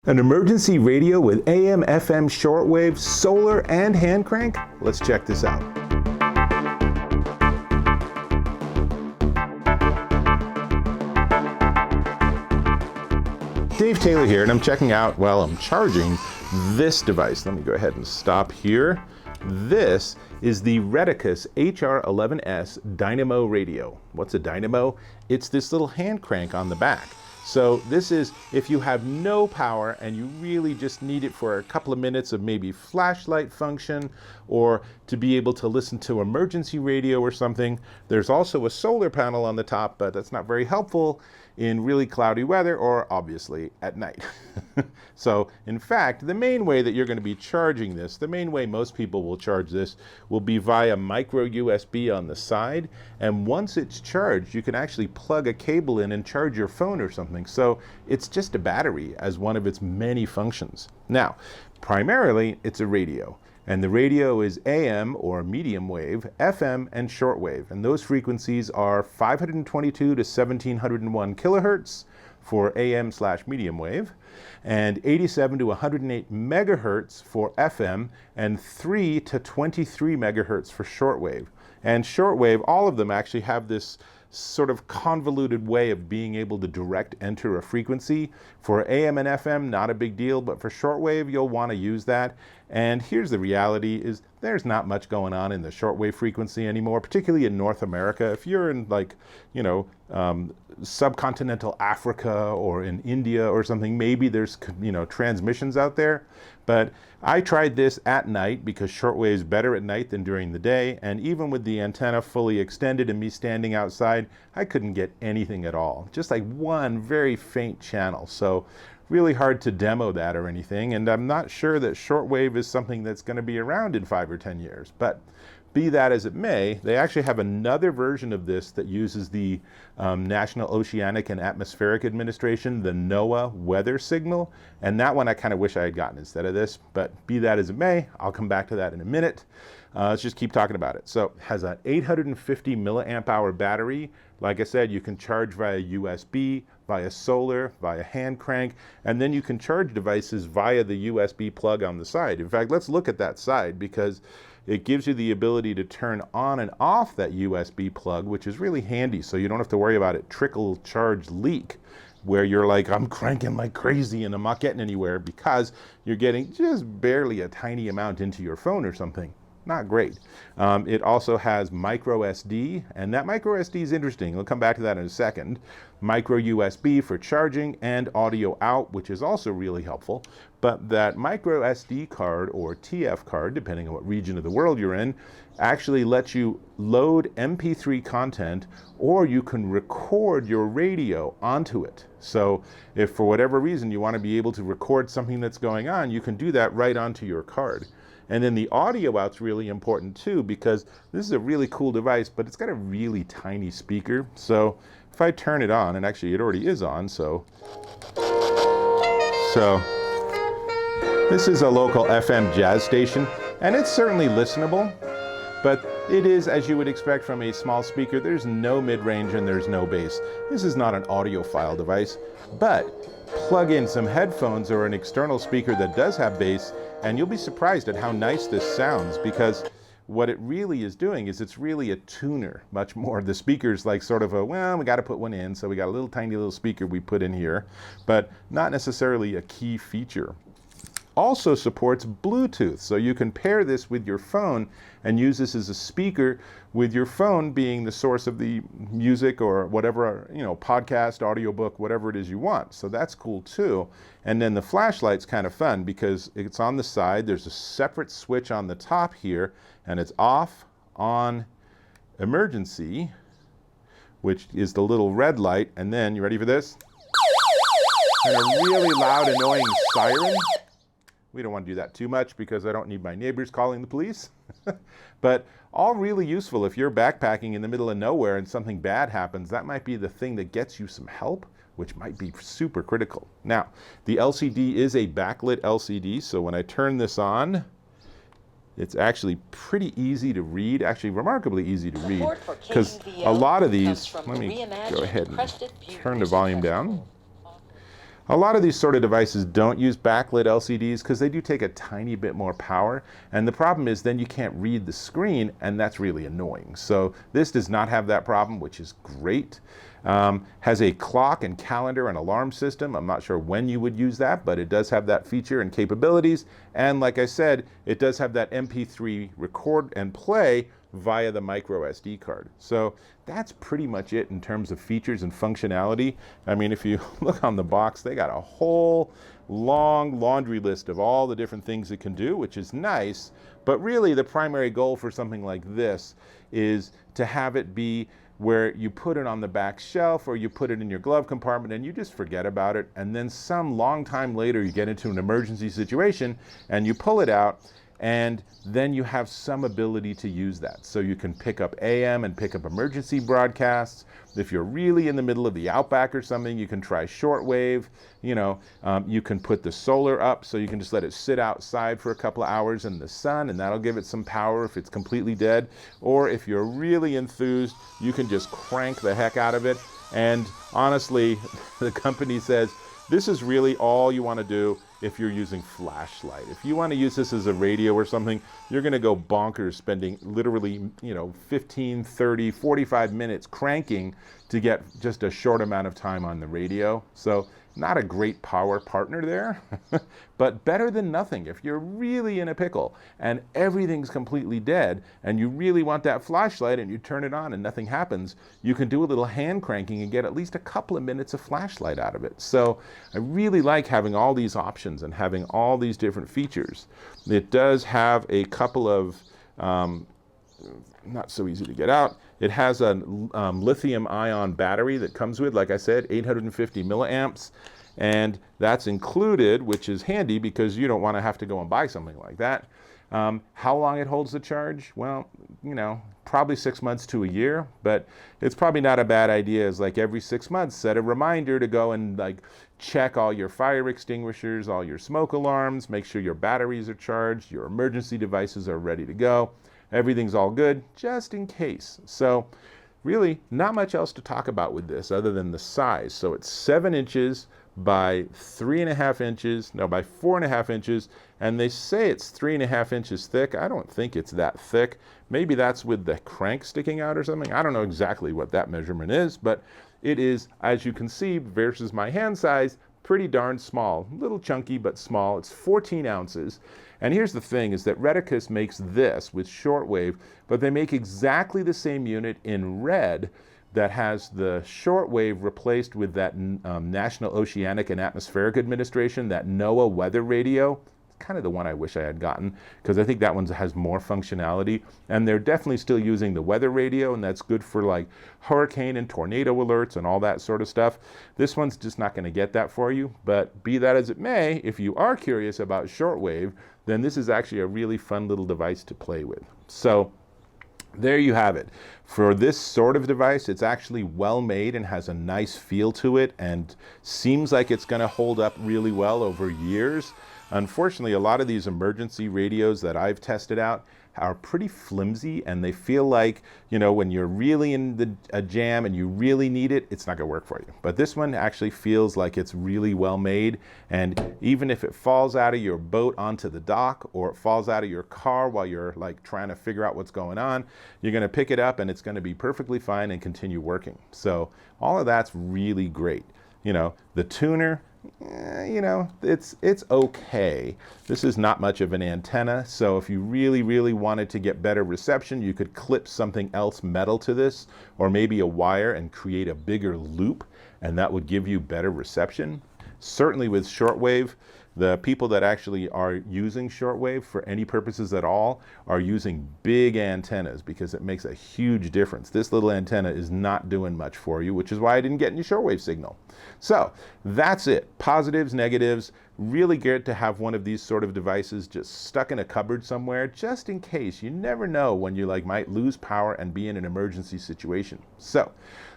An emergency radio with AM, FM, shortwave, solar, and hand crank? Let's check this out. Dave Taylor here, and I'm checking out, well, I'm charging this device. Let me go ahead and stop here. This is the Retekess HR11S Dynamo radio. What's a dynamo? It's this little hand crank on the back. So this is if you have no power and you really just need it for a couple of minutes of maybe flashlight function or to be able to listen to emergency radio or something. There's also a solar panel on the top, but that's not very helpful in really cloudy weather or obviously at night. So in fact, the main way that you're going to be charging this, the main way most people will charge this will be via micro USB on the side. And once it's charged, you can actually plug a cable in and charge your phone or something. So it's just a battery as one of its many functions. Now, primarily it's a radio. And the radio is AM or medium wave, FM, and shortwave. And those frequencies are 522 to 1701 kilohertz for AM/medium wave, and 87 to 108 megahertz for FM, and 3 to 23 megahertz for shortwave. And shortwave, all of them actually have this sort of convoluted way of being able to direct enter a frequency. For AM and FM, not a big deal, but for shortwave, you'll want to use that. And here's the reality is there's not much going on in the shortwave frequency anymore, particularly in North America. If you're in subcontinental Africa or in India or something, maybe there's, transmissions out there. But I tried this at night because shortwave is better at night than during the day. And even with the antenna fully extended and me standing outside, I couldn't get anything at all. Just like one very faint channel. So really hard to demo that or anything. And I'm not sure that shortwave is something that's going to be around in 5 or 10 years. But be that as it may, they actually have another version of this that uses the National Oceanic and Atmospheric Administration, the NOAA weather signal. And that one I kind of wish I had gotten instead of this. But be that as it may, I'll come back to that in a minute. Let's just keep talking about it. So it has an 850 milliamp hour battery. Like I said, you can charge via USB, via solar, via hand crank, and then you can charge devices via the USB plug on the side. In fact, let's look at that side because it gives you the ability to turn on and off that USB plug, which is really handy. So you don't have to worry about it trickle charge leak, where you're like, I'm cranking like crazy and I'm not getting anywhere because you're getting just barely a tiny amount into your phone or something. Not great. It also has micro SD, and that micro SD is interesting. We'll come back to that in a second. Micro USB for charging and audio out, which is also really helpful. But that micro SD card or TF card, depending on what region of the world you're in, actually lets you load MP3 content, or you can record your radio onto it. So if for whatever reason you want to be able to record something that's going on, you can do that right onto your card. And then the audio out's really important too, because this is a really cool device, but it's got a really tiny speaker. So if I turn it on, and actually it already is on, so this is a local FM jazz station, and it's certainly listenable, but it is, as you would expect from a small speaker, there's no mid-range and there's no bass. This is not an audiophile device, but plug in some headphones or an external speaker that does have bass, and you'll be surprised at how nice this sounds, because what it really is doing is it's really a tuner much more. The speaker's like sort of we got to put one in, so we got a little tiny little speaker we put in here, but not necessarily a key feature. Also supports Bluetooth, so you can pair this with your phone and use this as a speaker, with your phone being the source of the music or whatever, podcast, audiobook, whatever it is you want. So that's cool too. And then the flashlight's kind of fun because it's on the side. There's a separate switch on the top here, and it's off, on, emergency, which is the little red light. And then, you ready for this? And a really loud, annoying siren. We don't want to do that too much because I don't need my neighbors calling the police. But all really useful if you're backpacking in the middle of nowhere and something bad happens. That might be the thing that gets you some help, which might be super critical. Now, the LCD is a backlit LCD, so when I turn this on, it's actually pretty easy to read, actually remarkably easy to read, because a lot of these, let me go ahead and turn the volume down. A lot of these sort of devices don't use backlit LCDs because they do take a tiny bit more power, and the problem is then you can't read the screen, and that's really annoying. So this does not have that problem, which is great. Has a clock and calendar and alarm system. I'm not sure when you would use that, but it does have that feature and capabilities. And like I said, it does have that MP3 record and play via the micro SD card. So that's pretty much it in terms of features and functionality. I mean, if you look on the box, they got a whole long laundry list of all the different things it can do, which is nice. But really the primary goal for something like this is to have it be where you put it on the back shelf or you put it in your glove compartment and you just forget about it. And then some long time later, you get into an emergency situation and you pull it out, and then you have some ability to use that. So you can pick up AM and pick up emergency broadcasts. If you're really in the middle of the outback or something, you can try shortwave. You can put the solar up, so you can just let it sit outside for a couple of hours in the sun, and that'll give it some power if it's completely dead. Or if you're really enthused, you can just crank the heck out of it. And honestly, the company says, this is really all you want to do if you're using flashlight. If you want to use this as a radio or something, you're going to go bonkers spending literally, 15, 30, 45 minutes cranking to get just a short amount of time on the radio. So not a great power partner there, but better than nothing. If you're really in a pickle and everything's completely dead and you really want that flashlight and you turn it on and nothing happens, you can do a little hand cranking and get at least a couple of minutes of flashlight out of it. So I really like having all these options and having all these different features. It does have a couple of not so easy to get out. It has a lithium ion battery that comes with, like I said, 850 milliamps, and that's included, which is handy because you don't want to have to go and buy something like that. How long it holds the charge? Well, probably 6 months to a year, but it's probably not a bad idea. Is like every 6 months, set a reminder to go and check all your fire extinguishers, all your smoke alarms, make sure your batteries are charged, your emergency devices are ready to go. Everything's all good, just in case. So really not much else to talk about with this other than the size. So it's 7 inches by 3.5 inches, no, by 4.5 inches, and they say it's 3.5 inches thick. I don't think it's that thick. Maybe that's with the crank sticking out or something. I don't know exactly what that measurement is, but it is, as you can see, versus my hand size, pretty darn small. A little chunky, but small. It's 14 ounces. And here's the thing, is that Retekess makes this with shortwave, but they make exactly the same unit in red that has the shortwave replaced with that National Oceanic and Atmospheric Administration, that NOAA weather radio. Kind of the one I wish I had gotten, because I think that one has more functionality, and they're definitely still using the weather radio, and that's good for hurricane and tornado alerts and all that sort of stuff. This one's just not going to get that for you, but be that as it may, if you are curious about shortwave, then this is actually a really fun little device to play with. So there you have it. For this sort of device, it's actually well made and has a nice feel to it and seems like it's going to hold up really well over years. Unfortunately, a lot of these emergency radios that I've tested out are pretty flimsy, and they feel like, when you're really in a jam and you really need it, it's not going to work for you. But this one actually feels like it's really well made, and even if it falls out of your boat onto the dock, or it falls out of your car while you're trying to figure out what's going on, you're going to pick it up and it's going to be perfectly fine and continue working. So all of that's really great. The tuner, it's okay. This is not much of an antenna, so if you really, really wanted to get better reception, you could clip something else metal to this, or maybe a wire, and create a bigger loop, and that would give you better reception. Certainly with shortwave, the people that actually are using shortwave for any purposes at all are using big antennas, because it makes a huge difference. This little antenna is not doing much for you, which is why I didn't get any shortwave signal. So that's it. Positives, negatives. Really good to have one of these sort of devices just stuck in a cupboard somewhere, just in case. You never know when you might lose power and be in an emergency situation. So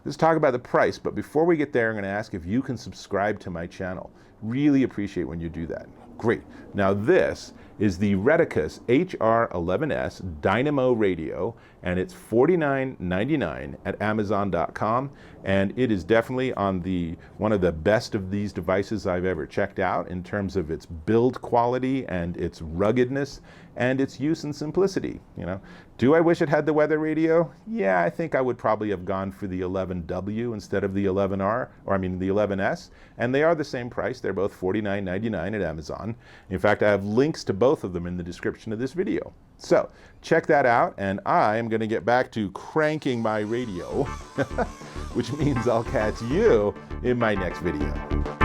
let's talk about the price. But before we get there, I'm going to ask if you can subscribe to my channel. Really appreciate when you do that. Great. Now this is the Retekess HR11S Dynamo radio, and it's $49.99 at Amazon.com, and it is definitely on one of the best of these devices I've ever checked out in terms of its build quality and its ruggedness and its use and simplicity. Do I wish it had the weather radio? Yeah, I think I would probably have gone for the 11W instead of the 11R, or I mean the 11S, and they are the same price. They're both $49.99 at Amazon. In fact, I have links to both of them in the description of this video. So check that out, and I am going to get back to cranking my radio, which means I'll catch you in my next video.